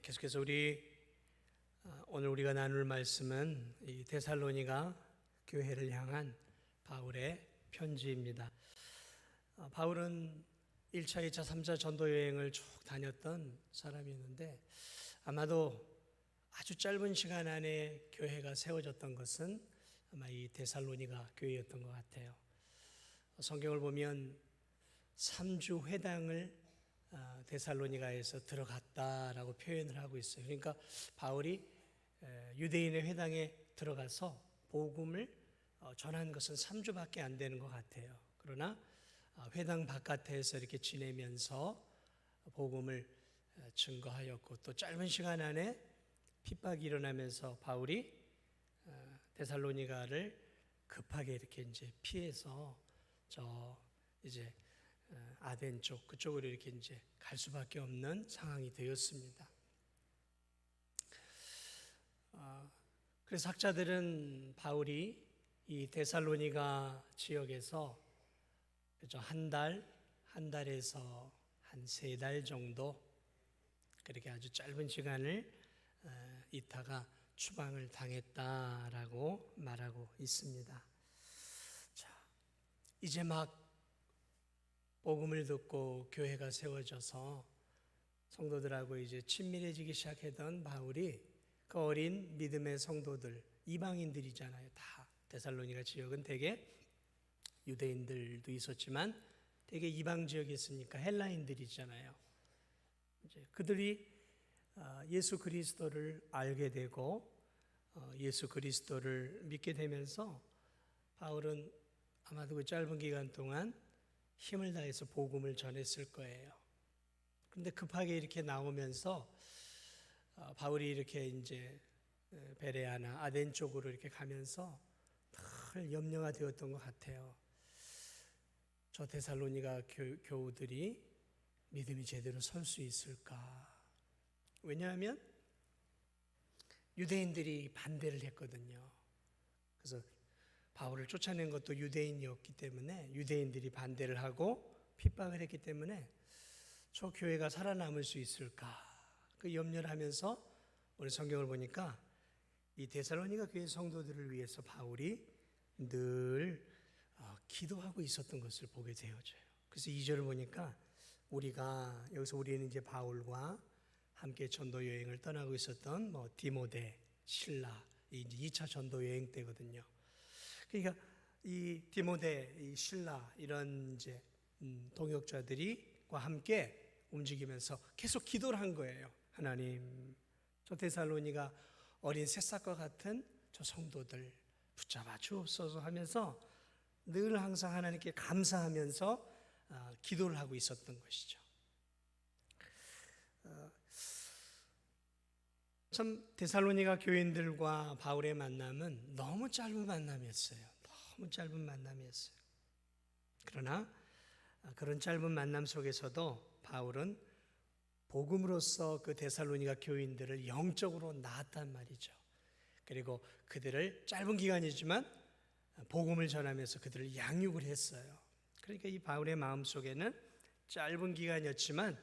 계속해서 오늘 우리가 나눌 말씀은 이 데살로니가 교회를 향한 바울의 편지입니다. 바울은 1차, 2차, 3차 전도 여행을 쭉 다녔던 사람이었는데 아마도 아주 짧은 시간 안에 교회가 세워졌던 것은 아마 이 데살로니가 교회였던 것 같아요. 성경을 보면 3주 회당을 데살로니가에서 들어갔다라고 표현을 하고 있어요. 그러니까 바울이 유대인의 회당에 들어가서 복음을 전한 것은 3주밖에 안 되는 것 같아요. 그러나 회당 바깥에서 이렇게 지내면서 복음을 증거하였고, 또 짧은 시간 안에 핍박이 일어나면서 바울이 데살로니가를 급하게 이렇게 이제 피해서 이제 아덴 쪽 그쪽으로 이렇게 이제 갈 수밖에 없는 상황이 되었습니다. 그래서 학자들은 바울이 이 데살로니가 지역에서 한 달에서 한 3달 정도 그렇게 아주 짧은 시간을 있다가 추방을 당했다라고 말하고 있습니다. 자, 이제 막 복음을 듣고 교회가 세워져서 성도들하고 이제 친밀해지기 시작했던 바울이 그 어린 믿음의 성도들, 이방인들이잖아요. 다 데살로니가 지역은 대개 유대인들도 있었지만 대개 이방 지역에 있으니까 헬라인들이잖아요. 이제 그들이 예수 그리스도를 알게 되고 예수 그리스도를 믿게 되면서 바울은 아마도 그 짧은 기간 동안 힘을 다해서 복음을 전했을 거예요. 그런데 급하게 이렇게 나오면서 바울이 이렇게 이제 베레아나 아덴 쪽으로 이렇게 가면서 늘 염려가 되었던 것 같아요. 저 데살로니가 교우들이 믿음이 제대로 설 수 있을까? 왜냐하면 유대인들이 반대를 했거든요. 그래서 바울을 쫓아낸 것도 유대인이었기 때문에 유대인들이 반대를 하고 핍박을 했기 때문에 저 교회가 살아남을 수 있을까? 그 염려를 하면서 오늘 성경을 보니까 이 데살로니가 교회 성도들을 위해서 바울이 늘 기도하고 있었던 것을 보게 되어져요. 그래서 2절을 보니까 우리는 이제 바울과 함께 전도 여행을 떠나고 있었던 디모데, 실라, 이제 2차 전도 여행 때거든요. 그러니까 이 디모데, 이 실라 이런 이제 동역자들이과 함께 움직이면서 계속 기도를 한 거예요. 하나님, 저 데살로니가 어린 새싹과 같은 저 성도들 붙잡아 주옵소서 하면서 늘 항상 하나님께 감사하면서 기도를 하고 있었던 것이죠. 참 데살로니가 교인들과 바울의 만남은 너무 짧은 만남이었어요. 너무 짧은 만남이었어요. 그러나 그런 짧은 만남 속에서도 바울은 복음으로써 그 데살로니가 교인들을 영적으로 낳았단 말이죠. 그리고 그들을 짧은 기간이지만 복음을 전하면서 그들을 양육을 했어요. 그러니까 이 바울의 마음속에는 짧은 기간이었지만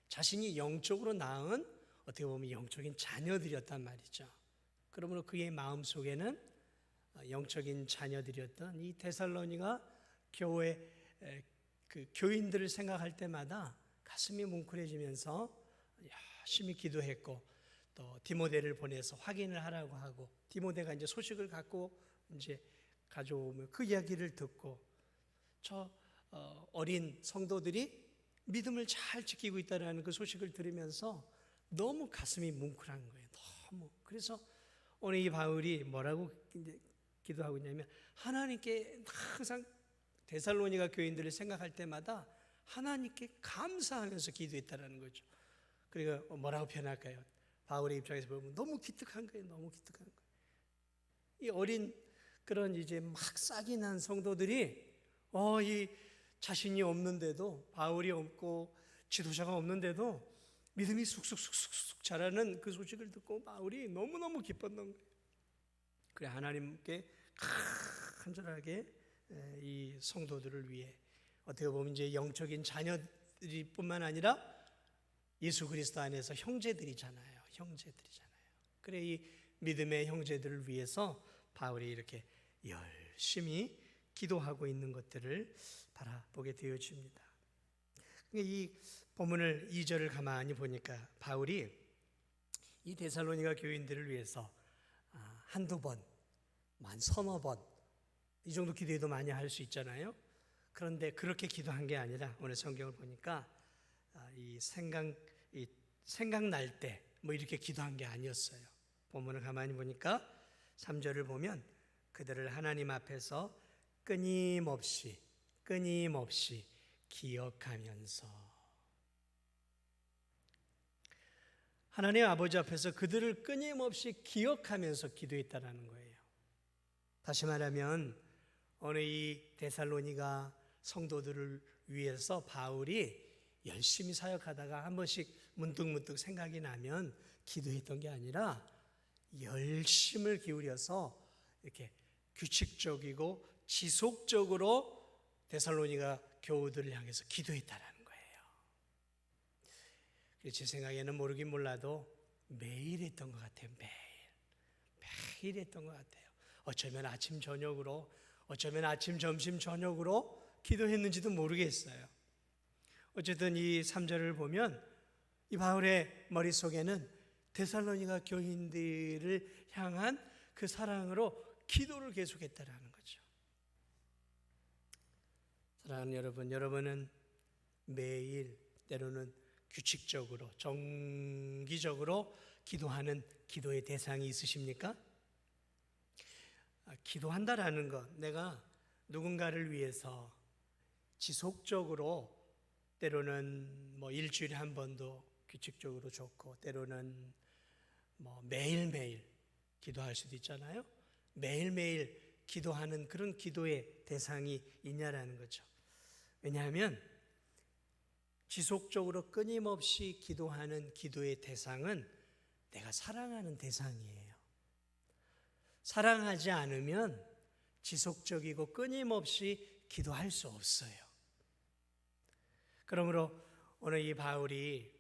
자신이 영적으로 낳은 어떻게 보면 영적인 자녀들이었단 말이죠. 그러므로 그의 마음속에는 영적인 자녀들이었던 이 데살로니가 교회 그 교인들을 생각할 때마다 가슴이 뭉클해지면서 열심히 기도했고, 또 디모데를 보내서 확인을 하라고 하고, 디모데가 이제 소식을 갖고 이제 가져오면 그 이야기를 듣고 저 어린 성도들이 믿음을 잘 지키고 있다는 그 소식을 들으면서 너무 가슴이 뭉클한 거예요. 너무. 그래서 오늘 이 바울이 뭐라고 기도하고 있냐면 하나님께 항상 데살로니가 교인들을 생각할 때마다 하나님께 감사하면서 기도했다는 거죠. 그리고 뭐라고 표현할까요? 바울의 입장에서 보면 너무 기특한 거예요. 너무 기특한 거예요. 이 어린 그런 이제 막 싹이 난 성도들이 이 자신이 없는데도, 바울이 없고 지도자가 없는데도 믿음이 쑥쑥 자라는 그 소식을 듣고 바울이 너무너무 기뻤던 거예요. 그래 하나님께 간절하게 이 성도들을 위해 어떻게 보면 이제 영적인 자녀들이 뿐만 아니라 예수 그리스도 안에서 형제들이잖아요. 그래 이 믿음의 형제들을 위해서 바울이 이렇게 열심히 기도하고 있는 것들을 바라보게 되어집니다. 이 본문을 2절을 가만히 보니까 바울이 이 데살로니가 교인들을 위해서 한두 번, 한 서너 번 이 정도 기도해도 많이 할 수 있잖아요. 그런데 그렇게 기도한 게 아니라 오늘 성경을 보니까 이 생각날 때 뭐 이렇게 기도한 게 아니었어요. 본문을 가만히 보니까 3절을 보면 그들을 하나님 앞에서 끊임없이 기억하면서, 하나님 아버지 앞에서 그들을 끊임없이 기억하면서 기도했다라는 거예요. 다시 말하면 오늘 이 데살로니가 성도들을 위해서 바울이 열심히 사역하다가 한 번씩 문득문득 생각이 나면 기도했던 게 아니라 열심을 기울여서 이렇게 규칙적이고 지속적으로 데살로니가 교우들을 향해서 기도했다라는 거예요. 제 생각에는 모르긴 몰라도 매일 했던 것 같아요. 매일 했던 것 같아요. 어쩌면 아침 저녁으로, 어쩌면 아침 점심 저녁으로 기도했는지도 모르겠어요. 어쨌든 이 3절을 보면 이 바울의 머릿속에는 데살로니가 교인들을 향한 그 사랑으로 기도를 계속했다라는 거죠. 사랑하는 여러분, 여러분은 매일 때로는 규칙적으로 정기적으로 기도하는 기도의 대상이 있으십니까? 기도한다라는 것, 내가 누군가를 위해서 지속적으로 때로는 뭐 일주일에 한 번도 규칙적으로 좋고 때로는 뭐 매일매일 기도할 수도 있잖아요. 매일매일 기도하는 그런 기도의 대상이 있냐라는 거죠. 왜냐하면 지속적으로 끊임없이 기도하는 기도의 대상은 내가 사랑하는 대상이에요. 사랑하지 않으면 지속적이고 끊임없이 기도할 수 없어요. 그러므로 오늘 이 바울이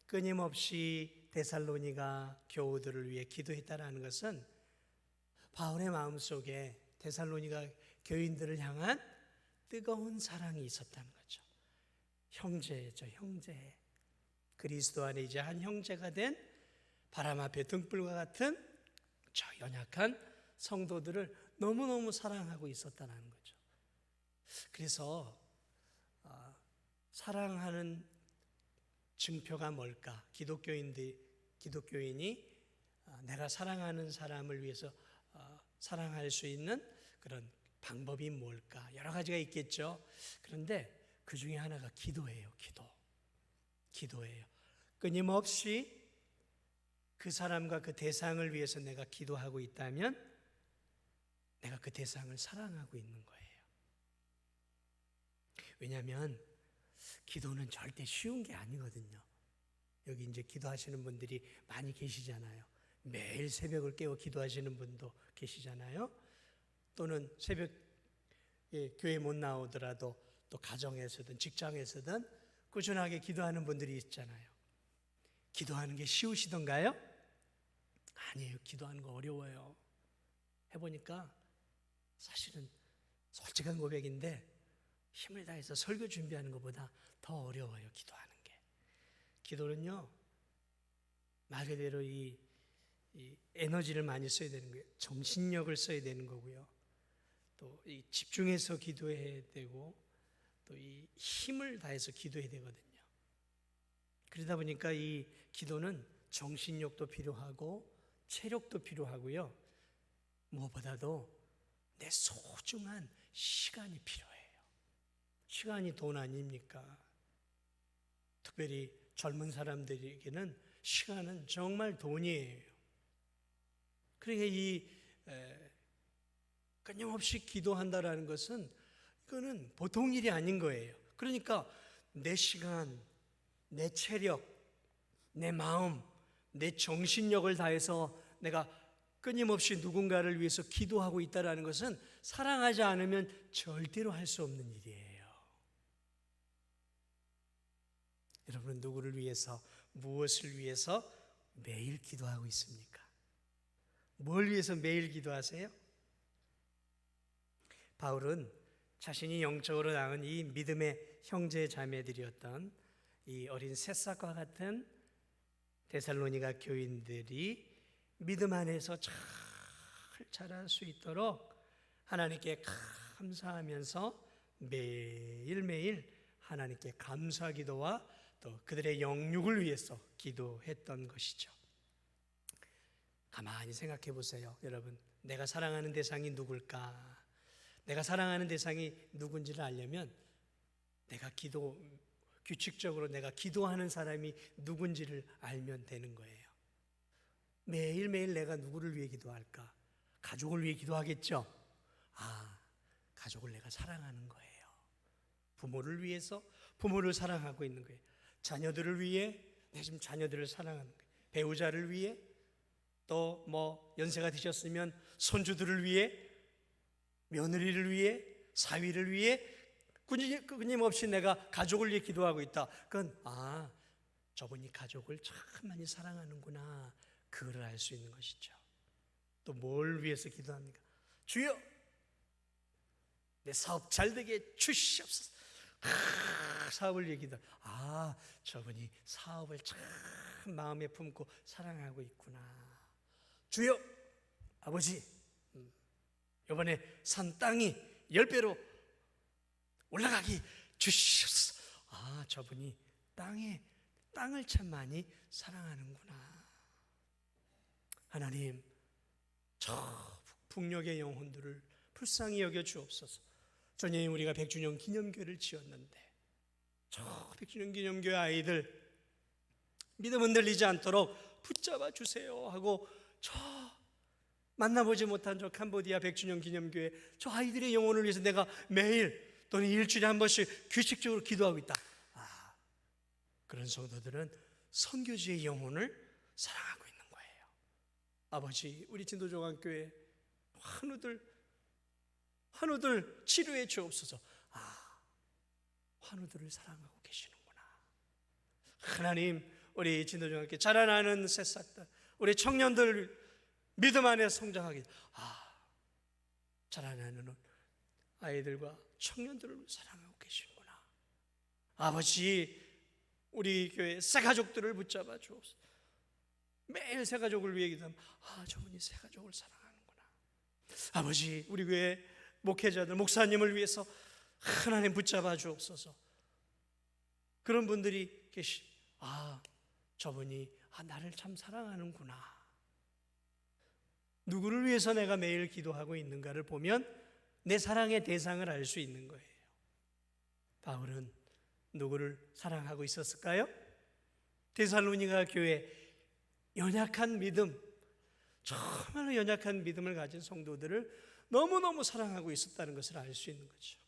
끊임없이 데살로니가 교우들을 위해 기도했다라는 것은 바울의 마음속에 데살로니가 교인들을 향한 뜨거운 사랑이 있었다는 거죠. 형제죠, 형제. 그리스도 안에 이제 한 형제가 된 바람 앞에 등불과 같은 저 연약한 성도들을 너무너무 사랑하고 있었다는 거죠. 그래서 사랑하는 증표가 뭘까? 기독교인이 내가 사랑하는 사람을 위해서 사랑할 수 있는 그런 방법이 뭘까? 여러 가지가 있겠죠. 그런데 그 중에 하나가 기도예요. 기도예요. 끊임없이 그 사람과 그 대상을 위해서 내가 기도하고 있다면 내가 그 대상을 사랑하고 있는 거예요. 왜냐하면 기도는 절대 쉬운 게 아니거든요. 여기 이제 기도하시는 분들이 많이 계시잖아요. 매일 새벽을 깨워 기도하시는 분도 계시잖아요. 또는 새벽에 교회 못 나오더라도 또 가정에서든 직장에서든 꾸준하게 기도하는 분들이 있잖아요. 기도하는 게 쉬우시던가요? 아니에요. 기도하는 거 어려워요. 해보니까 사실은 솔직한 고백인데 힘을 다해서 설교 준비하는 것보다 더 어려워요. 기도하는 게. 기도는요, 말 그대로 이 에너지를 많이 써야 되는 거예요. 정신력을 써야 되는 거고요. 또 이 집중해서 기도해야 되고 또 이 힘을 다해서 기도해야 되거든요. 그러다 보니까 이 기도는 정신력도 필요하고 체력도 필요하고요. 무엇보다도 내 소중한 시간이 필요해요. 시간이 돈 아닙니까? 특별히 젊은 사람들에게는 시간은 정말 돈이에요. 그러니까 이 끊임없이 기도한다라는 것은 이거는 보통 일이 아닌 거예요. 그러니까 내 시간, 내 체력, 내 마음, 내 정신력을 다해서 내가 끊임없이 누군가를 위해서 기도하고 있다는 것은 사랑하지 않으면 절대로 할 수 없는 일이에요. 여러분은 누구를 위해서, 무엇을 위해서 매일 기도하고 있습니까? 뭘 위해서 매일 기도하세요? 바울은 자신이 영적으로 낳은 이 믿음의 형제 자매들이었던 이 어린 새싹과 같은 데살로니가 교인들이 믿음 안에서 잘 자랄 수 있도록 하나님께 감사하면서 매일매일 하나님께 감사 기도와 또 그들의 영육을 위해서 기도했던 것이죠. 가만히 생각해 보세요. 여러분, 내가 사랑하는 대상이 누굴까? 내가 사랑하는 대상이 누군지를 알려면 규칙적으로 내가 기도하는 사람이 누군지를 알면 되는 거예요. 매일매일 내가 누구를 위해 기도할까? 가족을 위해 기도하겠죠? 가족을 내가 사랑하는 거예요. 부모를 위해서 부모를 사랑하고 있는 거예요. 자녀들을 위해 내가 지금 자녀들을 사랑하는 거예요. 배우자를 위해, 또 연세가 드셨으면 손주들을 위해, 며느리를 위해, 사위를 위해 끊임없이 내가 가족을 위해 기도하고 있다. 그건 저분이 가족을 참 많이 사랑하는구나, 그걸 알 수 있는 것이죠. 또 뭘 위해서 기도합니까? 주여, 내 사업 잘 되게 주시옵소서. 사업을 위해 기도. 저분이 사업을 참 마음에 품고 사랑하고 있구나. 주여, 아버지, 이번에 산 땅이 10배로 올라가기 주시옵소서. 저분이 땅을 참 많이 사랑하는구나. 하나님, 저 북녘의 영혼들을 불쌍히 여겨 주옵소서. 전에 우리가 100주년 기념교회를 지었는데 저 100주년 기념교회 아이들 믿음 흔들리지 않도록 붙잡아 주세요 하고 저 만나보지 못한 저 캄보디아 100주년 기념교회 저 아이들의 영혼을 위해서 내가 매일 또는 일주일에 한 번씩 규칙적으로 기도하고 있다. 그런 성도들은 선교지의 영혼을 사랑하고 있는 거예요. 아버지, 우리 진도종합교회 환우들 치료해 주옵소서. 환우들을 사랑하고 계시는구나. 하나님, 우리 진도종합교회 자라나는 새싹들, 우리 청년들 믿음 안에 성장하게, 자라나는 아이들과 청년들을 사랑하고 계시는구나. 아버지, 우리 교회 새가족들을 붙잡아 주옵소서. 매일 새가족을 위해 기도하면 저분이 새가족을 사랑하는구나. 아버지, 우리 교회 목회자들, 목사님을 위해서 하나님 붙잡아 주옵소서. 그런 분들이 저분이 나를 참 사랑하는구나. 누구를 위해서 내가 매일 기도하고 있는가를 보면 내 사랑의 대상을 알 수 있는 거예요. 바울은 누구를 사랑하고 있었을까요? 데살로니가 교회 연약한 믿음, 정말로 연약한 믿음을 가진 성도들을 너무너무 사랑하고 있었다는 것을 알 수 있는 거죠.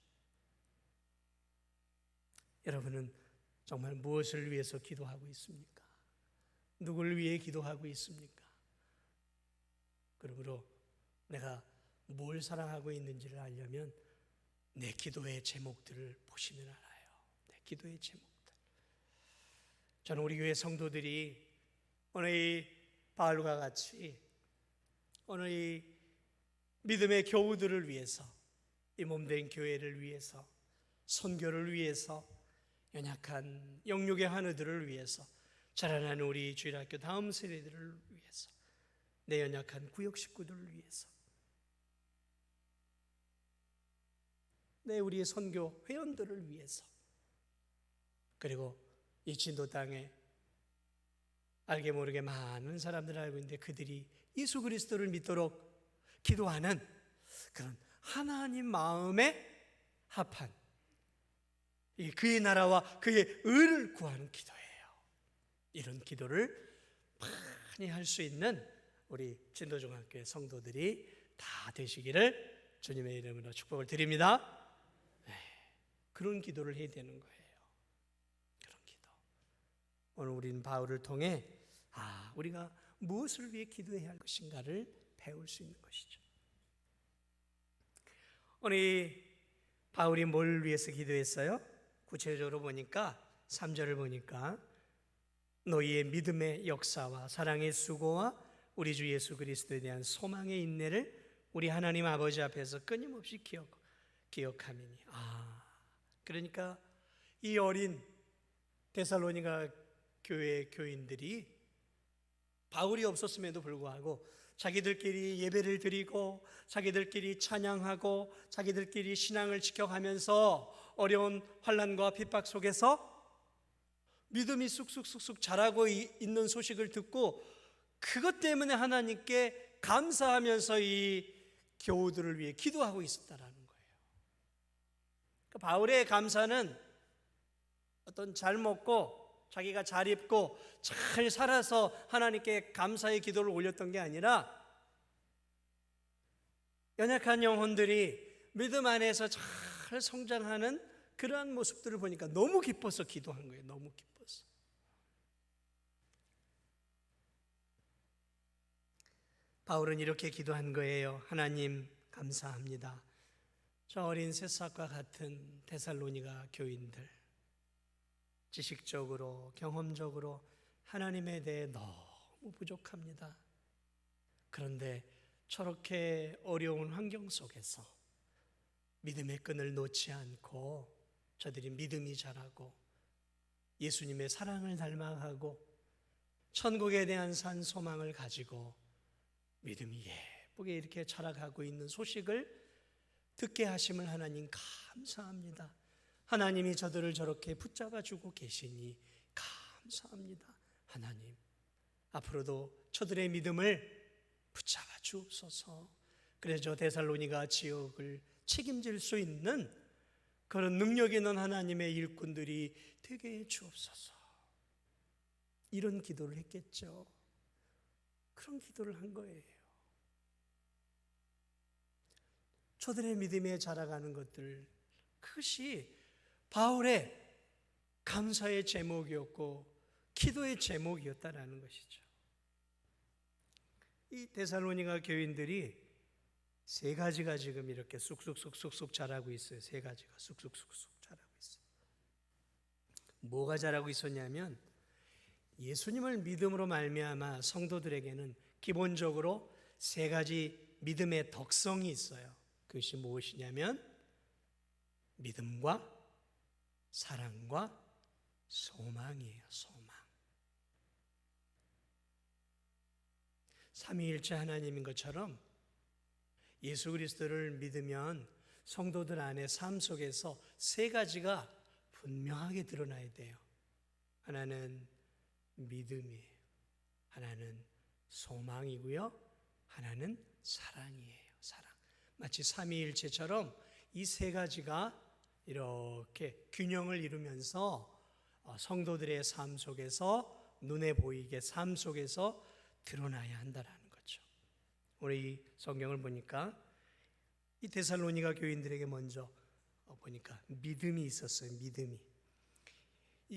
여러분은 정말 무엇을 위해서 기도하고 있습니까? 누구를 위해 기도하고 있습니까? 그러므로 내가 뭘 사랑하고 있는지를 알려면 내 기도의 제목들을 보시면 알아요. 내 기도의 제목들. 저는 우리 교회 성도들이 오늘 이 바울과 같이 오늘 이 믿음의 교우들을 위해서, 이 몸된 교회를 위해서, 선교를 위해서, 연약한 영육의 환우들을 위해서, 자라나는 우리 주일학교 다음 세대들을 위해서, 내 연약한 구역 식구들을 위해서, 우리의 선교 회원들을 위해서, 그리고 이 진도 땅에 알게 모르게 많은 사람들을 알고 있는데 그들이 예수 그리스도를 믿도록 기도하는 그런 하나님 마음에 합한 그의 나라와 그의 의를 구하는 기도예요. 이런 기도를 많이 할 수 있는 우리 진도중학교의 성도들이 다 되시기를 주님의 이름으로 축복을 드립니다. 그런 기도를 해야 되는 거예요. 그런 기도. 오늘 우리는 바울을 통해 우리가 무엇을 위해 기도해야 할 것인가를 배울 수 있는 것이죠. 오늘 바울이 뭘 위해서 기도했어요? 구체적으로 보니까 3절을 보니까 너희의 믿음의 역사와 사랑의 수고와 우리 주 예수 그리스도에 대한 소망의 인내를 우리 하나님 아버지 앞에서 끊임없이 기억함이니. 그러니까 이 어린 데살로니가 교회 교인들이 바울이 없었음에도 불구하고 자기들끼리 예배를 드리고 자기들끼리 찬양하고 자기들끼리 신앙을 지켜가면서 어려운 환난과 핍박 속에서 믿음이 쑥쑥쑥쑥 자라고 있는 소식을 듣고 그것 때문에 하나님께 감사하면서 이 교우들을 위해 기도하고 있었다라는 거예요. 그러니까 바울의 감사는 어떤 잘 먹고 자기가 잘 입고 잘 살아서 하나님께 감사의 기도를 올렸던 게 아니라 연약한 영혼들이 믿음 안에서 잘 성장하는 그러한 모습들을 보니까 너무 기뻐서 기도한 거예요. 너무 기뻐서. 바울은 이렇게 기도한 거예요. 하나님 감사합니다. 저 어린 새싹과 같은 데살로니가 교인들, 지식적으로 경험적으로 하나님에 대해 너무 부족합니다. 그런데 저렇게 어려운 환경 속에서 믿음의 끈을 놓지 않고 저들이 믿음이 자라고 예수님의 사랑을 닮아가고 천국에 대한 산 소망을 가지고 믿음이 예쁘게 이렇게 자라가고 있는 소식을 듣게 하심을 하나님 감사합니다. 하나님이 저들을 저렇게 붙잡아 주고 계시니 감사합니다. 하나님, 앞으로도 저들의 믿음을 붙잡아 주옵소서. 그래서 데살로니가 지역을 책임질 수 있는 그런 능력 있는 하나님의 일꾼들이 되게 해 주옵소서. 이런 기도를 했겠죠. 그런 기도를 한 거예요. 저들의 믿음에 자라가는 것들, 그것이 바울의 감사의 제목이었고 기도의 제목이었다라는 것이죠. 이 데살로니가 교인들이 세 가지가 지금 이렇게 쑥쑥쑥쑥 자라고 있어요. 세 가지가 쑥쑥쑥쑥 자라고 있어요. 뭐가 자라고 있었냐면 예수님을 믿음으로 말미암아 성도들에게는 기본적으로 세 가지 믿음의 덕성이 있어요. 그것이 무엇이냐면 믿음과 사랑과 소망이에요. 소망. 삼위일체 하나님인 것처럼 예수 그리스도를 믿으면 성도들 안에 삶 속에서 세 가지가 분명하게 드러나야 돼요. 하나는 믿음이에요. 하나는 소망이고요. 하나는 사랑이에요. 사랑. 마치 삼위일체처럼 이 세 가지가 이렇게 균형을 이루면서 성도들의 삶 속에서 눈에 보이게 삶 속에서 드러나야 한다라는 거죠. 오늘 이 성경을 보니까 이 데살로니가 교인들에게 먼저 보니까 믿음이 있었어요. 믿음이.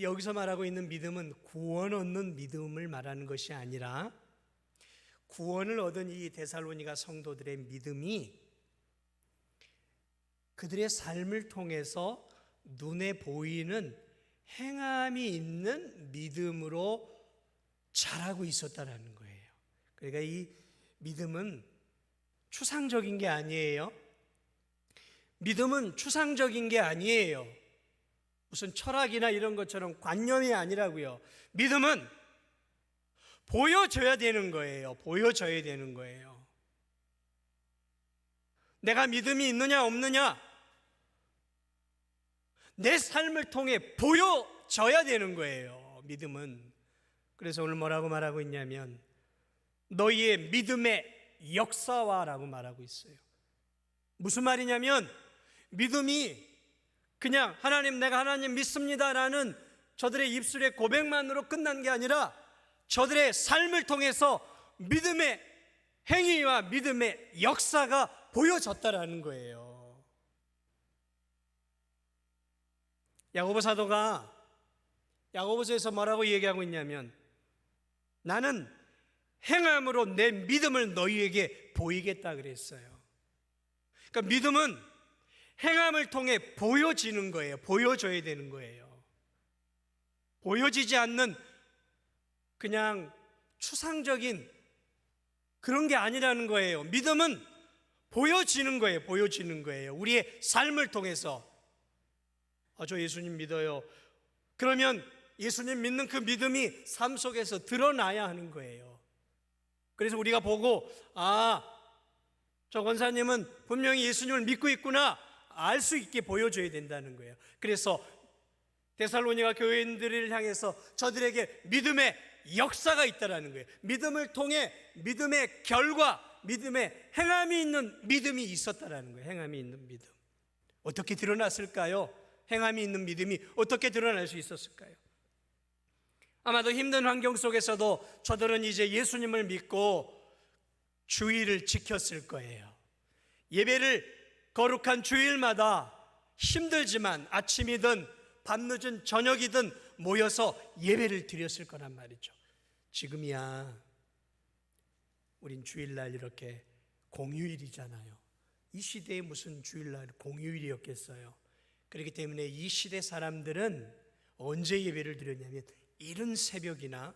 여기서 말하고 있는 믿음은 구원 얻는 믿음을 말하는 것이 아니라 구원을 얻은 이 데살로니가 성도들의 믿음이 그들의 삶을 통해서 눈에 보이는 행함이 있는 믿음으로 자라고 있었다라는 거예요. 그러니까 이 믿음은 추상적인 게 아니에요. 믿음은 추상적인 게 아니에요. 무슨 철학이나 이런 것처럼 관념이 아니라고요. 믿음은 보여줘야 되는 거예요. 보여줘야 되는 거예요. 내가 믿음이 있느냐 없느냐 내 삶을 통해 보여져야 되는 거예요. 믿음은. 그래서 오늘 뭐라고 말하고 있냐면 너희의 믿음의 역사와라고 말하고 있어요. 무슨 말이냐면 믿음이 그냥 하나님 내가 하나님 믿습니다라는 저들의 입술의 고백만으로 끝난 게 아니라 저들의 삶을 통해서 믿음의 행위와 믿음의 역사가 보여졌다라는 거예요. 야고보 사도가 야고보서에서 뭐라고 얘기하고 있냐면 나는 행함으로 내 믿음을 너희에게 보이겠다 그랬어요. 그러니까 믿음은 행함을 통해 보여지는 거예요. 보여줘야 되는 거예요. 보여지지 않는 그냥 추상적인 그런 게 아니라는 거예요. 믿음은 보여지는 거예요. 보여지는 거예요. 우리의 삶을 통해서. 저 예수님 믿어요. 그러면 예수님 믿는 그 믿음이 삶 속에서 드러나야 하는 거예요. 그래서 우리가 보고 저 권사님은 분명히 예수님을 믿고 있구나 알 수 있게 보여줘야 된다는 거예요. 그래서 데살로니가 교인들을 향해서 저들에게 믿음의 역사가 있다라는 거예요. 믿음을 통해 믿음의 결과, 믿음의 행함이 있는 믿음이 있었다라는 거예요. 행함이 있는 믿음. 어떻게 드러났을까요? 행함이 있는 믿음이 어떻게 드러날 수 있었을까요? 아마도 힘든 환경 속에서도 저들은 이제 예수님을 믿고 주일을 지켰을 거예요. 예배를 거룩한 주일마다 힘들지만 아침이든 밤늦은 저녁이든 모여서 예배를 드렸을 거란 말이죠. 지금이야 우린 주일날 이렇게 공휴일이잖아요. 이 시대에 무슨 주일날 공휴일이었겠어요. 그렇기 때문에 이 시대 사람들은 언제 예배를 드렸냐면 이른 새벽이나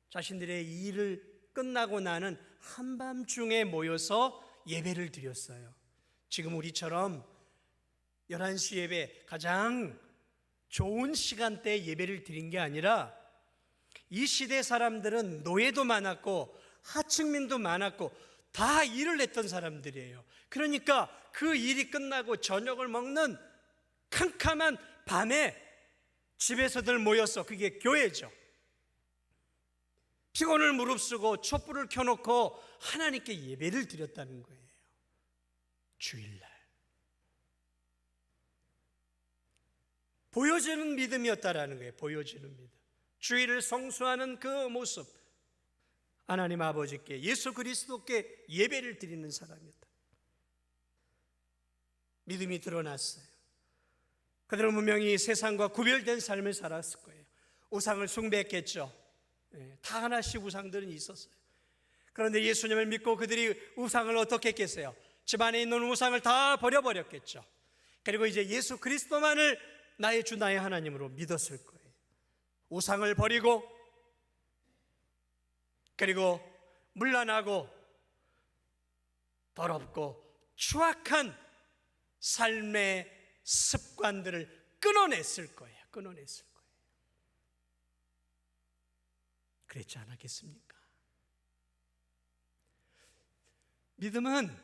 자신들의 일을 끝나고 나는 한밤중에 모여서 예배를 드렸어요. 지금 우리처럼 11시 예배 가장 좋은 시간대에 예배를 드린 게 아니라 이 시대 사람들은 노예도 많았고 하층민도 많았고 다 일을 했던 사람들이에요. 그러니까 그 일이 끝나고 저녁을 먹는 캄캄한 밤에 집에서들 모여서, 그게 교회죠. 피곤을 무릅쓰고 촛불을 켜놓고 하나님께 예배를 드렸다는 거예요. 주일날 보여지는 믿음이었다라는 거예요. 보여지는 믿음. 주일을 성수하는 그 모습, 하나님 아버지께, 예수 그리스도께 예배를 드리는 사람이었다. 믿음이 드러났어요. 그들은 분명히 세상과 구별된 삶을 살았을 거예요. 우상을 숭배했겠죠. 다 하나씩 우상들은 있었어요. 그런데 예수님을 믿고 그들이 우상을 어떻게 했겠어요? 집안에 있는 우상을 다 버려버렸겠죠. 그리고 이제 예수 그리스도만을 나의 주 나의 하나님으로 믿었을 거예요. 우상을 버리고, 그리고 문란하고 더럽고 추악한 삶의 습관들을 끊어냈을 거예요. 끊어냈을 거예요. 그랬지 않았겠습니까? 믿음은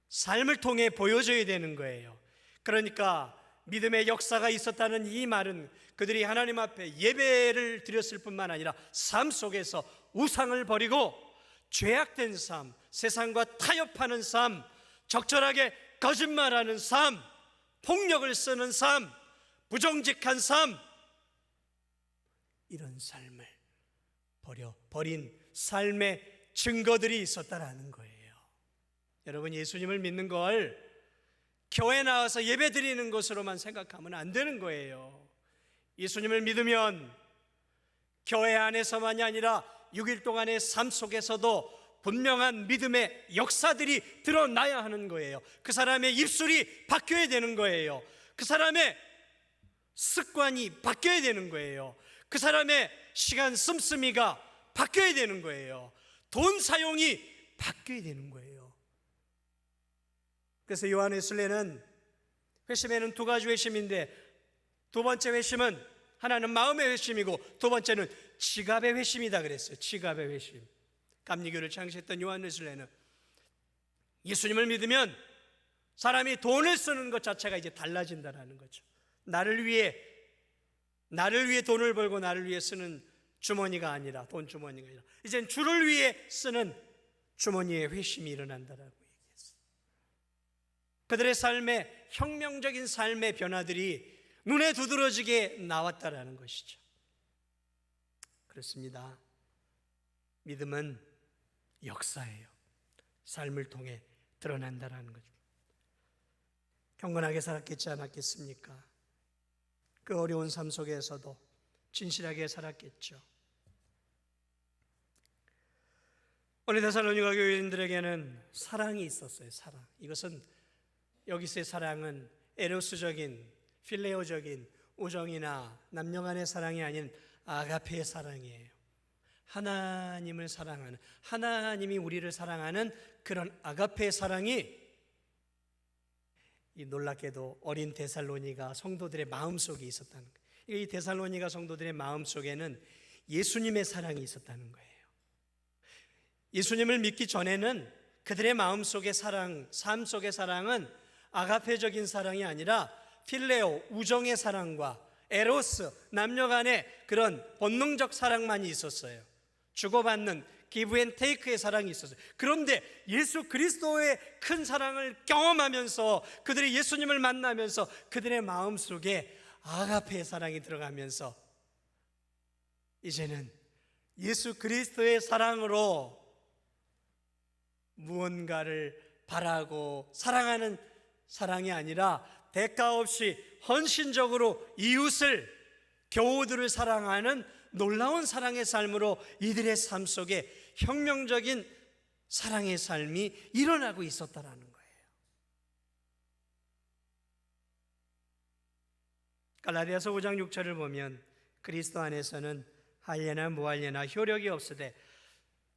삶을 통해 보여줘야 되는 거예요. 그러니까 믿음의 역사가 있었다는 이 말은 그들이 하나님 앞에 예배를 드렸을 뿐만 아니라 삶 속에서 우상을 버리고 죄악된 삶, 세상과 타협하는 삶, 적절하게 거짓말하는 삶, 폭력을 쓰는 삶, 부정직한 삶, 이런 삶을 버린 삶의 증거들이 있었다라는 거예요. 여러분, 예수님을 믿는 걸 교회 나와서 예배 드리는 것으로만 생각하면 안 되는 거예요. 예수님을 믿으면 교회 안에서만이 아니라 6일 동안의 삶 속에서도 분명한 믿음의 역사들이 드러나야 하는 거예요. 그 사람의 입술이 바뀌어야 되는 거예요. 그 사람의 습관이 바뀌어야 되는 거예요. 그 사람의 시간 씀씀이가 바뀌어야 되는 거예요. 돈 사용이 바뀌어야 되는 거예요. 그래서 요한의 순례는 회심에는 두 가지 회심인데, 두 번째 회심은 하나는 마음의 회심이고 두 번째는 지갑의 회심이다 그랬어요. 지갑의 회심. 감리교를 창시했던 요한의 순례는 예수님을 믿으면 사람이 돈을 쓰는 것 자체가 이제 달라진다는 거죠. 나를 위해 돈을 벌고 나를 위해 쓰는 주머니가 아니라, 돈 주머니가 아니라 이젠 주를 위해 쓰는 주머니의 회심이 일어난다라고 얘기했어요. 그들의 삶에 혁명적인 삶의 변화들이 눈에 두드러지게 나왔다라는 것이죠. 그렇습니다. 믿음은 역사예요. 삶을 통해 드러난다라는 거죠. 경건하게 살았겠지 않았겠습니까? 그 어려운 삶 속에서도 진실하게 살았겠죠. 오늘 데살로니가 교인들에게는 사랑이 있었어요. 사랑. 이것은, 여기서의 사랑은 에로스적인, 필레오적인 우정이나 남녀 간의 사랑이 아닌 아가페의 사랑이에요. 하나님을 사랑하는, 하나님이 우리를 사랑하는 그런 아가페의 사랑이 이 놀랍게도 어린 데살로니가 성도들의 마음속에 있었다는 거예요. 이 데살로니가 성도들의 마음속에는 예수님의 사랑이 있었다는 거예요. 예수님을 믿기 전에는 그들의 마음속의 사랑, 삶 속의 사랑은 아가페적인 사랑이 아니라 필레오, 우정의 사랑과 에로스, 남녀 간의 그런 본능적 사랑만이 있었어요. 주고받는 기브 앤 테이크의 사랑이 있었어요. 그런데 예수 그리스도의 큰 사랑을 경험하면서 그들이 예수님을 만나면서 그들의 마음속에 아가페의 사랑이 들어가면서 이제는 예수 그리스도의 사랑으로 무언가를 바라고 사랑하는 사랑이 아니라 대가 없이 헌신적으로 이웃을, 교우들을 사랑하는 놀라운 사랑의 삶으로 이들의 삶 속에 혁명적인 사랑의 삶이 일어나고 있었다라는 거예요. 갈라디아서 5장 6절을 보면 그리스도 안에서는 할례나 무할례나 효력이 없으되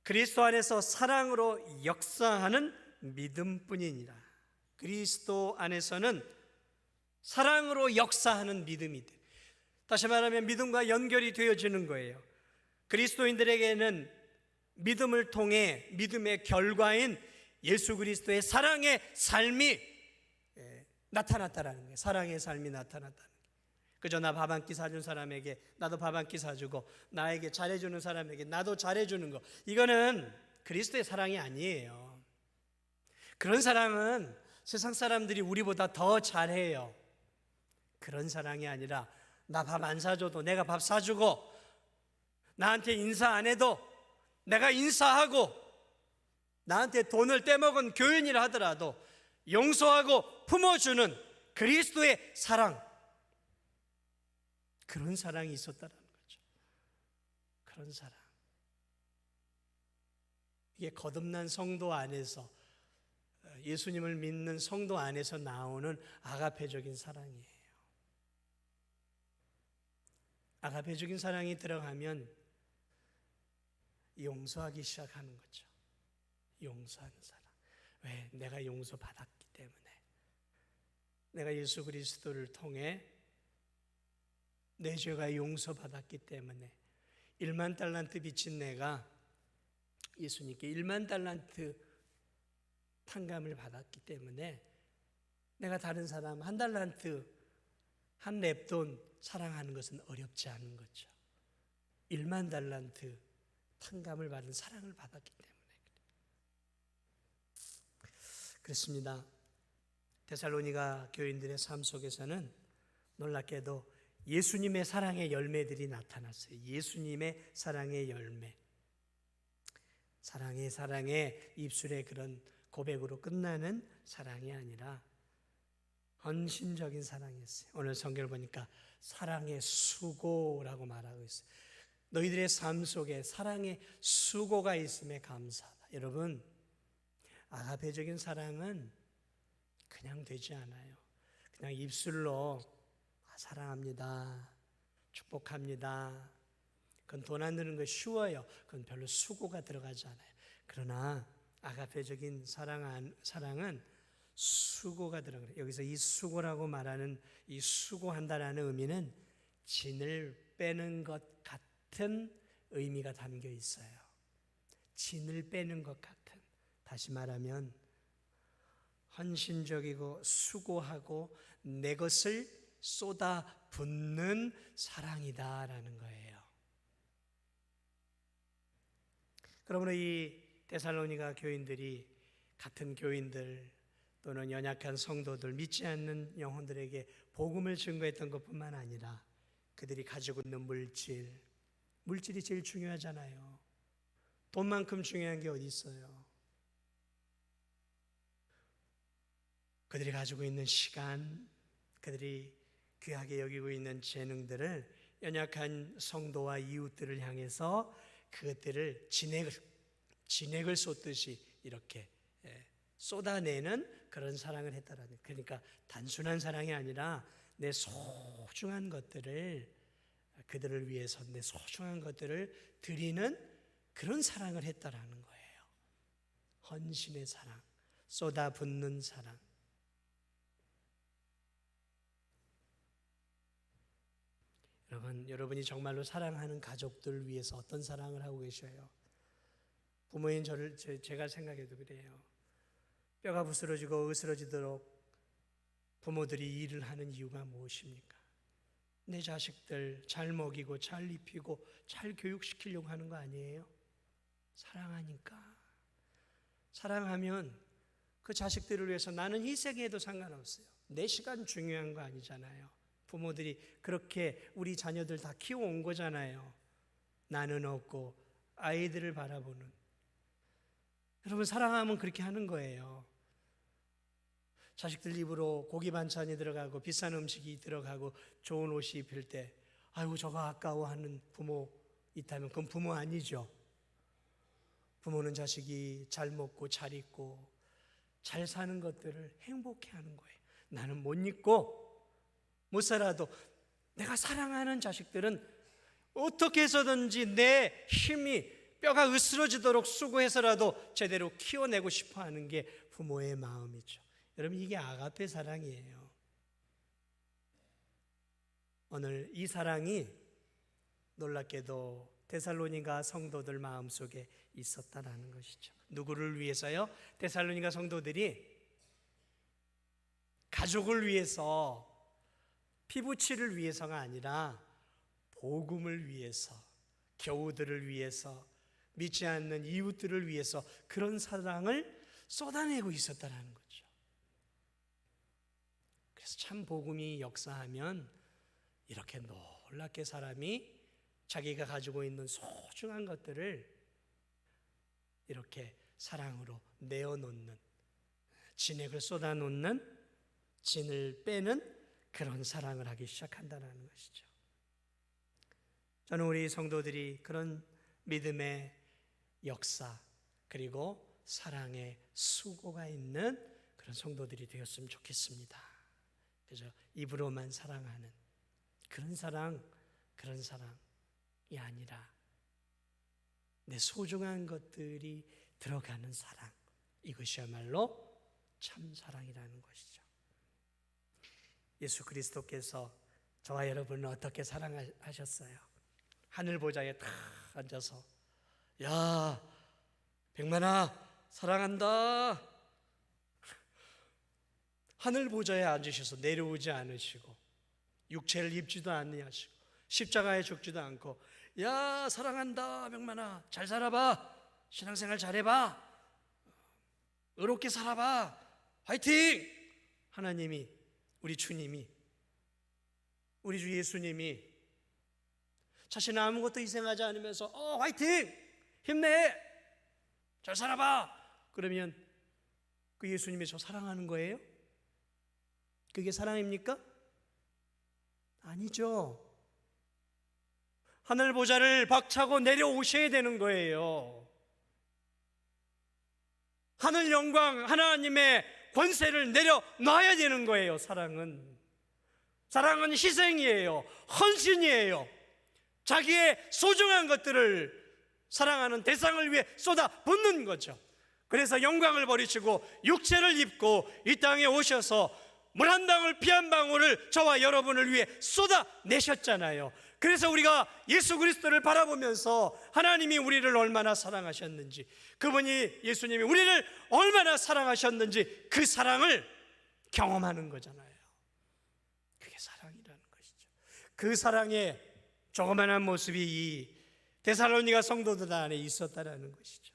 그리스도 안에서 사랑으로 역사하는 믿음뿐이니라. 그리스도 안에서는 사랑으로 역사하는 믿음이 돼. 다시 말하면 믿음과 연결이 되어지는 거예요. 그리스도인들에게는 믿음을 통해 믿음의 결과인 예수 그리스도의 사랑의 삶이 나타났다라는 거예요. 사랑의 삶이 나타났다는 거예요. 그저 나 밥 한 끼 사준 사람에게 나도 밥 한 끼 사주고, 나에게 잘해주는 사람에게 나도 잘해주는 거, 이거는 그리스도의 사랑이 아니에요. 그런 사랑은 세상 사람들이 우리보다 더 잘해요. 그런 사랑이 아니라 나 밥 안 사줘도 내가 밥 사주고, 나한테 인사 안 해도 내가 인사하고, 나한테 돈을 떼먹은 교인이라 하더라도 용서하고 품어주는 그리스도의 사랑, 그런 사랑이 있었다는 거죠. 그런 사랑. 이게 거듭난 성도 안에서, 예수님을 믿는 성도 안에서 나오는 아가페적인 사랑이에요. 아가페적인 사랑이 들어가면 용서하기 시작하는 거죠. 용서하는 사랑. 왜? 내가 용서받았기 때문에. 내가 예수 그리스도를 통해 내 죄가 용서받았기 때문에 1만 달란트 빚진 내가 예수님께 1만 달란트 탕감을 받았기 때문에 내가 다른 사람 1달란트, 한 렙돈 사랑하는 것은 어렵지 않은 거죠. 1만 달란트 탕감을 받은 사랑을 받았기 때문에 그렇습니다. 데살로니가 교인들의 삶 속에서는 놀랍게도 예수님의 사랑의 열매들이 나타났어요. 예수님의 사랑의 열매. 사랑의 입술의 그런 고백으로 끝나는 사랑이 아니라 헌신적인 사랑이었어요. 오늘 성경을 보니까 사랑의 수고라고 말하고 있어요. 너희들의 삶 속에 사랑의 수고가 있음에 감사하다. 여러분, 아가페적인 사랑은 그냥 되지 않아요. 그냥 입술로 사랑합니다, 축복합니다, 그건 돈 안 드는 거 쉬워요. 그건 별로 수고가 들어가지 않아요. 그러나 아가페적인 사랑은 수고가 들어가요. 여기서 이 수고라고 말하는 이 수고한다라는 의미는 진을 빼는 것 같은 의미가 담겨 있어요. 진을 빼는 것 같은, 다시 말하면 헌신적이고 수고하고 내 것을 쏟아 붓는 사랑이다라는 거예요. 그러므로 이 데살로니가 교인들이 같은 교인들 또는 연약한 성도들, 믿지 않는 영혼들에게 복음을 증거했던 것뿐만 아니라 그들이 가지고 있는 물질이 제일 중요하잖아요. 돈만큼 중요한 게 어디 있어요? 그들이 가지고 있는 시간, 그들이 귀하게 여기고 있는 재능들을 연약한 성도와 이웃들을 향해서 그것들을 진액을 쏟듯이 이렇게 쏟아내는 그런 사랑을 했다라는. 그러니까 단순한 사랑이 아니라 내 소중한 것들을, 그들을 위해서 내 소중한 것들을 드리는 그런 사랑을 했다라는 거예요. 헌신의 사랑, 쏟아붓는 사랑. 여러분이 정말로 사랑하는 가족들 위해서 어떤 사랑을 하고 계셔요? 부모인 제가 생각해도 그래요. 뼈가 부스러지고 으스러지도록 부모들이 일을 하는 이유가 무엇입니까? 내 자식들 잘 먹이고 잘 입히고 잘 교육시키려고 하는 거 아니에요? 사랑하니까. 사랑하면 그 자식들을 위해서 나는 희생해도 상관없어요. 내 시간 중요한 거 아니잖아요. 부모들이 그렇게 우리 자녀들 다 키워온 거잖아요. 나는 없고 아이들을 바라보는. 여러분, 사랑하면 그렇게 하는 거예요. 자식들 입으로 고기 반찬이 들어가고 비싼 음식이 들어가고 좋은 옷이 입힐 때 아이고 저거 아까워하는 부모 있다면 그건 부모 아니죠. 부모는 자식이 잘 먹고 잘 입고 잘 사는 것들을 행복해하는 거예요. 나는 못 입고 못 살아도 내가 사랑하는 자식들은 어떻게 해서든지 내 힘이 뼈가 으스러지도록 수고해서라도 제대로 키워내고 싶어 하는 게 부모의 마음이죠. 여러분, 이게 아가페 사랑이에요. 오늘 이 사랑이 놀랍게도 데살로니가 성도들 마음속에 있었다라는 것이죠. 누구를 위해서요? 데살로니가 성도들이 가족을 위해서, 피부치를 위해서가 아니라 복음을 위해서, 교우들을 위해서, 믿지 않는 이웃들을 위해서 그런 사랑을 쏟아내고 있었다라는 거죠. 그래서 참 복음이 역사하면 이렇게 놀랍게 사람이 자기가 가지고 있는 소중한 것들을 이렇게 사랑으로 내어놓는, 진액을 쏟아놓는, 진을 빼는 그런 사랑을 하기 시작한다는 것이죠. 저는 우리 성도들이 그런 믿음의 역사 그리고 사랑의 수고가 있는 그런 성도들이 되었으면 좋겠습니다. 그래서 입으로만 사랑하는 그런 사랑이 아니라 내 소중한 것들이 들어가는 사랑, 이것이야말로 참 사랑이라는 것이죠. 예수 그리스도께서 저와 여러분을 어떻게 사랑하셨어요? 하늘 보좌에 탁 앉아서 야 백만아 사랑한다. 하늘 보좌에 앉으셔서 내려오지 않으시고 육체를 입지도 않으시고 십자가에 죽지도 않고 야 사랑한다 백만아 잘 살아봐, 신앙생활 잘해봐, 의롭게 살아봐, 화이팅! 하나님이, 우리 주님이, 우리 주 예수님이 자신은 아무것도 희생하지 않으면서 화이팅! 힘내! 잘 살아봐! 그러면 그 예수님이 저 사랑하는 거예요? 그게 사랑입니까? 아니죠. 하늘 보좌를 박차고 내려오셔야 되는 거예요. 하늘 영광, 하나님의 권세를 내려놔야 되는 거예요. 사랑은 희생이에요. 헌신이에요. 자기의 소중한 것들을 사랑하는 대상을 위해 쏟아붓는 거죠. 그래서 영광을 버리시고 육체를 입고 이 땅에 오셔서 물 한 방울 피 한 방울을 저와 여러분을 위해 쏟아내셨잖아요. 그래서 우리가 예수 그리스도를 바라보면서 하나님이 우리를 얼마나 사랑하셨는지, 그분이 예수님이 우리를 얼마나 사랑하셨는지 그 사랑을 경험하는 거잖아요. 그게 사랑이라는 것이죠. 그 사랑의 조그만한 모습이 이 데살로니가 성도들 안에 있었다라는 것이죠.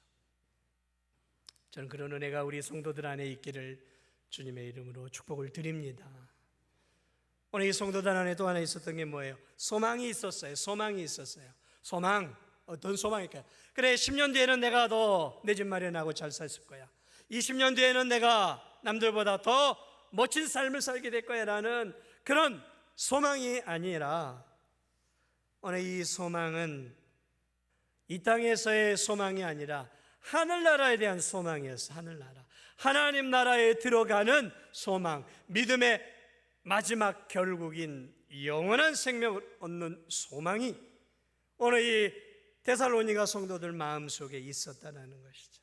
저는 그런 은혜가 우리 성도들 안에 있기를 주님의 이름으로 축복을 드립니다. 오늘 이 성도들 안에 또 하나 있었던 게 뭐예요? 소망이 있었어요. 소망, 어떤 소망일까요? 그래, 10년 뒤에는 내가 더 내 집 마련하고 잘 살을 거야. 20년 뒤에는 내가 남들보다 더 멋진 삶을 살게 될 거야 라는 그런 소망이 아니라, 오늘 이 소망은 이 땅에서의 소망이 아니라 하늘나라에 대한 소망이었어요. 하늘나라, 하나님 나라에 들어가는 소망, 믿음의 마지막 결국인 영원한 생명을 얻는 소망이 오늘 이 데살로니가 성도들 마음속에 있었다는 것이죠.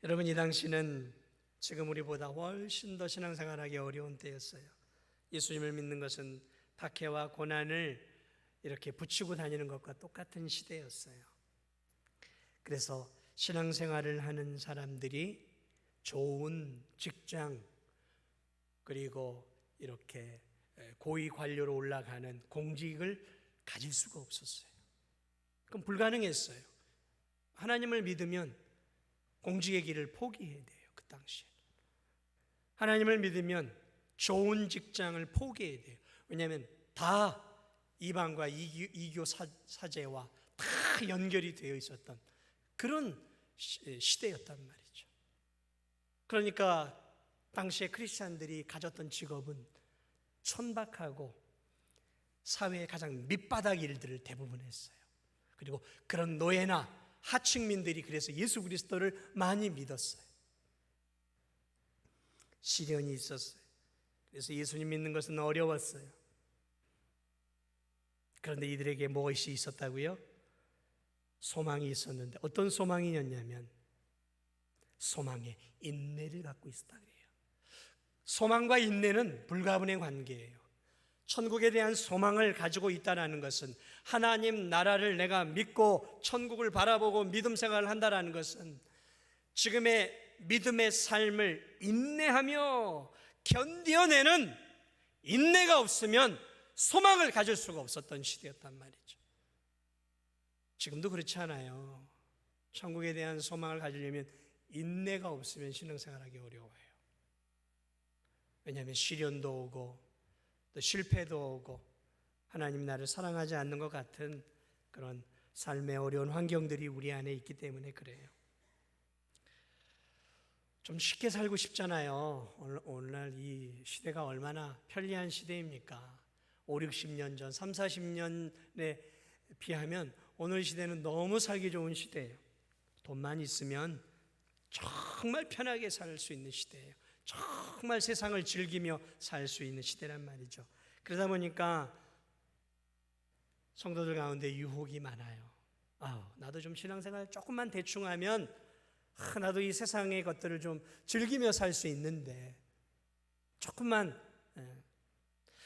여러분, 이 당시는 지금 우리보다 훨씬 더 신앙생활하기 어려운 때였어요. 예수님을 믿는 것은 박해와 고난을 이렇게 붙이고 다니는 것과 똑같은 시대였어요. 그래서 신앙생활을 하는 사람들이 좋은 직장, 그리고 이렇게 고위 관료로 올라가는 공직을 가질 수가 없었어요. 그럼 불가능했어요. 하나님을 믿으면 공직의 길을 포기해야 돼요. 그 당시에 하나님을 믿으면 좋은 직장을 포기해야 돼요. 왜냐하면 다 이방과 이교 사제와 다 연결이 되어 있었던 그런 시대였단 말이죠. 그러니까 당시에 크리스찬들이 가졌던 직업은 천박하고 사회의 가장 밑바닥 일들을 대부분 했어요. 그리고 그런 노예나 하층민들이 그래서 예수 그리스도를 많이 믿었어요. 시련이 있었어요. 그래서 예수님 믿는 것은 어려웠어요. 그런데 이들에게 무엇이 있었다고요? 소망이 있었는데 어떤 소망이었냐면 소망의 인내를 갖고 있었다 그래요. 소망과 인내는 불가분의 관계예요. 천국에 대한 소망을 가지고 있다는 것은 하나님 나라를 내가 믿고 천국을 바라보고 믿음 생활을 한다는 것은 지금의 믿음의 삶을 인내하며 견뎌내는 인내가 없으면 소망을 가질 수가 없었던 시대였단 말이죠. 지금도 그렇지 않아요. 천국에 대한 소망을 가지려면 인내가 없으면 신앙생활하기 어려워요. 왜냐하면 시련도 오고 또 실패도 오고 하나님 나를 사랑하지 않는 것 같은 그런 삶의 어려운 환경들이 우리 안에 있기 때문에 그래요. 좀 쉽게 살고 싶잖아요. 오늘날 이 시대가 얼마나 편리한 시대입니까? 5, 60년 전, 3, 40년에 비하면 오늘 시대는 너무 살기 좋은 시대예요. 돈만 있으면 정말 편하게 살 수 있는 시대예요. 정말 세상을 즐기며 살 수 있는 시대란 말이죠. 그러다 보니까 성도들 가운데 유혹이 많아요. 나도 좀 신앙생활 조금만 대충 하면 나도 이 세상의 것들을 좀 즐기며 살 수 있는데 조금만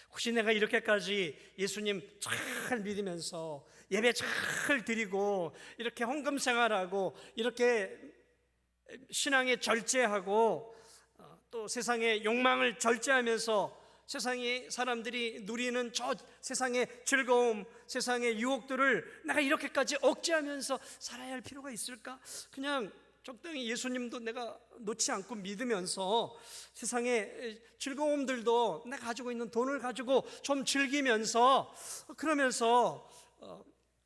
혹시 내가 이렇게까지 예수님 잘 믿으면서 예배 잘 드리고 이렇게 헌금 생활하고 이렇게 신앙에 절제하고 또 세상의 욕망을 절제하면서 세상의 사람들이 누리는 저 세상의 즐거움, 세상의 유혹들을 내가 이렇게까지 억제하면서 살아야 할 필요가 있을까? 그냥 적당히 예수님도 내가 놓지 않고 믿으면서 세상의 즐거움들도 내가 가지고 있는 돈을 가지고 좀 즐기면서 그러면서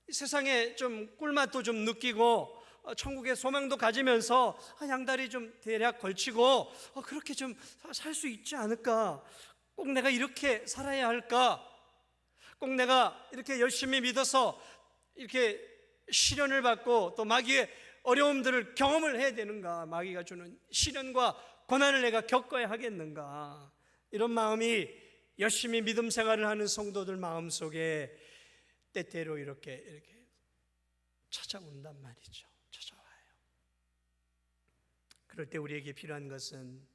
세상에 좀 꿀맛도 좀 느끼고 천국의 소망도 가지면서 양다리 좀 대략 걸치고 그렇게 좀 살 수 있지 않을까? 꼭 내가 이렇게 살아야 할까? 꼭 내가 이렇게 열심히 믿어서 이렇게 시련을 받고 또 마귀의 어려움들을 경험을 해야 되는가? 마귀가 주는 시련과 고난을 내가 겪어야 하겠는가? 이런 마음이 열심히 믿음 생활을 하는 성도들 마음속에 때때로 이렇게 찾아온단 말이죠. 찾아와요. 그럴 때 우리에게 필요한 것은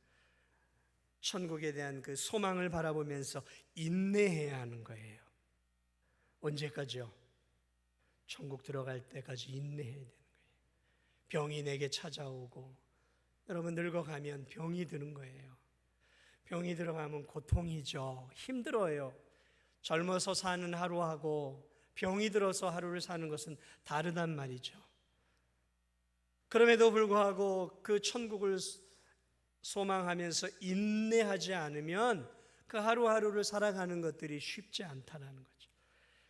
천국에 대한 그 소망을 바라보면서 인내해야 하는 거예요. 언제까지요? 천국 들어갈 때까지 인내해야 되는 거예요. 병이 내게 찾아오고 여러분 늙어가면 병이 드는 거예요. 병이 들어가면 고통이죠. 힘들어요. 젊어서 사는 하루하고 병이 들어서 하루를 사는 것은 다르단 말이죠. 그럼에도 불구하고 그 천국을 소망하면서 인내하지 않으면 그 하루하루를 살아가는 것들이 쉽지 않다는 거죠.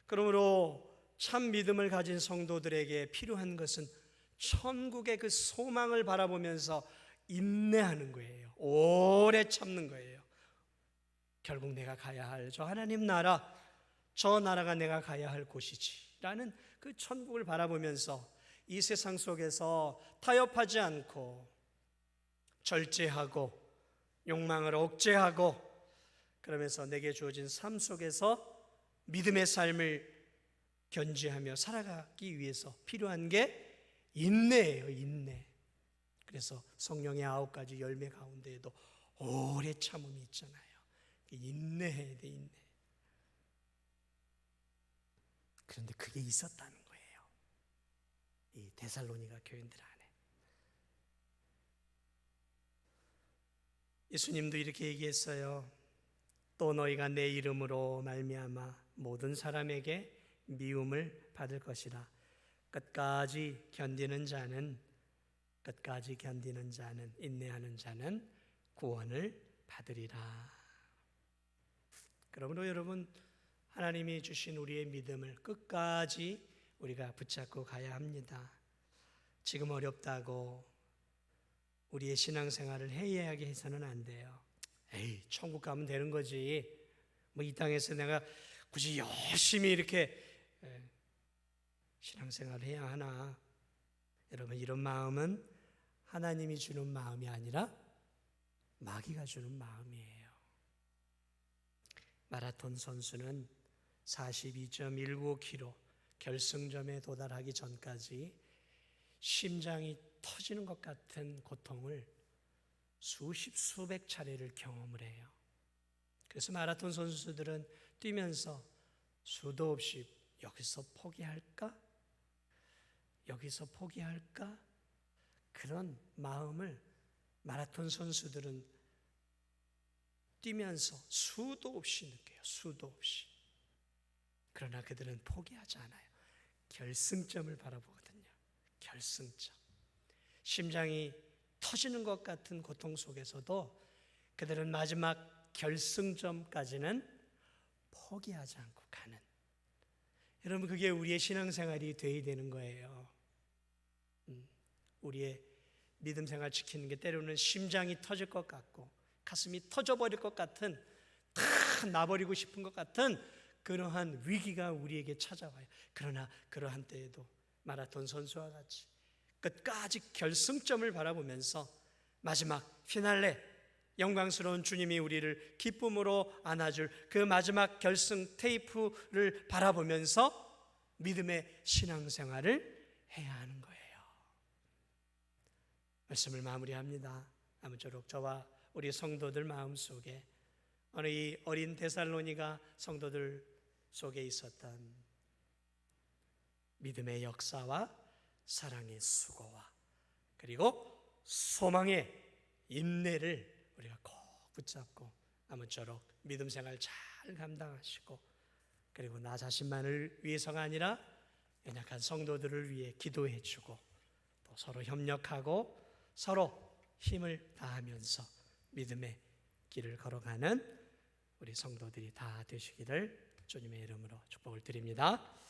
그러므로 참 믿음을 가진 성도들에게 필요한 것은 천국의 그 소망을 바라보면서 인내하는 거예요. 오래 참는 거예요. 결국 내가 가야 할 저 하나님 나라, 저 나라가 내가 가야 할 곳이지 라는 그 천국을 바라보면서 이 세상 속에서 타협하지 않고 절제하고 욕망을 억제하고 그러면서 내게 주어진 삶 속에서 믿음의 삶을 견지하며 살아가기 위해서 필요한 게 인내예요, 인내. 그래서 성령의 9가지 열매 가운데에도 오래 참음이 있잖아요. 인내해야 돼, 인내. 그런데 그게 있었다는 거예요, 이 데살로니가 교인들 안에. 예수님도 이렇게 얘기했어요. 또 너희가 내 이름으로 말미암아 모든 사람에게 미움을 받을 것이라. 끝까지 견디는 자는 인내하는 자는 구원을 받으리라. 그러므로 여러분, 하나님이 주신 우리의 믿음을 끝까지 우리가 붙잡고 가야 합니다. 지금 어렵다고 우리의 신앙생활을 해이하게 해서는 안 돼요. 에이, 천국 가면 되는 거지. 뭐 이 땅에서 내가 굳이 열심히 이렇게 신앙생활을 해야 하나? 여러분, 이런 마음은 하나님이 주는 마음이 아니라 마귀가 주는 마음이에요. 마라톤 선수는 42.195km 결승점에 도달하기 전까지 심장이 터지는 것 같은 고통을 수십 수백 차례를 경험을 해요. 그래서 마라톤 선수들은 뛰면서 수도 없이 여기서 포기할까? 그런 마음을 마라톤 선수들은 뛰면서 수도 없이 느껴요. 수도 없이. 그러나 그들은 포기하지 않아요. 결승점을 바라보거든요. 결승점. 심장이 터지는 것 같은 고통 속에서도 그들은 마지막 결승점까지는 포기하지 않고 가는. 여러분, 그게 우리의 신앙생활이 되어야 되는 거예요. 우리의 믿음 생활 지키는 게 때로는 심장이 터질 것 같고 가슴이 터져버릴 것 같은, 다 나버리고 싶은 것 같은 그러한 위기가 우리에게 찾아와요. 그러나 그러한 때에도 마라톤 선수와 같이 끝까지 결승점을 바라보면서 마지막 피날레, 영광스러운 주님이 우리를 기쁨으로 안아줄 그 마지막 결승 테이프를 바라보면서 믿음의 신앙생활을 해야 하는 거예요. 말씀을 마무리합니다. 아무쪼록 저와 우리 성도들 마음속에 어느 이 어린 데살로니가 성도들 속에 있었던 믿음의 역사와 사랑의 수고와 그리고 소망의 인내를 우리가 꼭 붙잡고 아무쪼록 믿음 생활 잘 감당하시고, 그리고 나 자신만을 위해서가 아니라 연약한 성도들을 위해 기도해 주고 또 서로 협력하고 서로 힘을 다하면서 믿음의 길을 걸어가는 우리 성도들이 다 되시기를 주님의 이름으로 축복을 드립니다.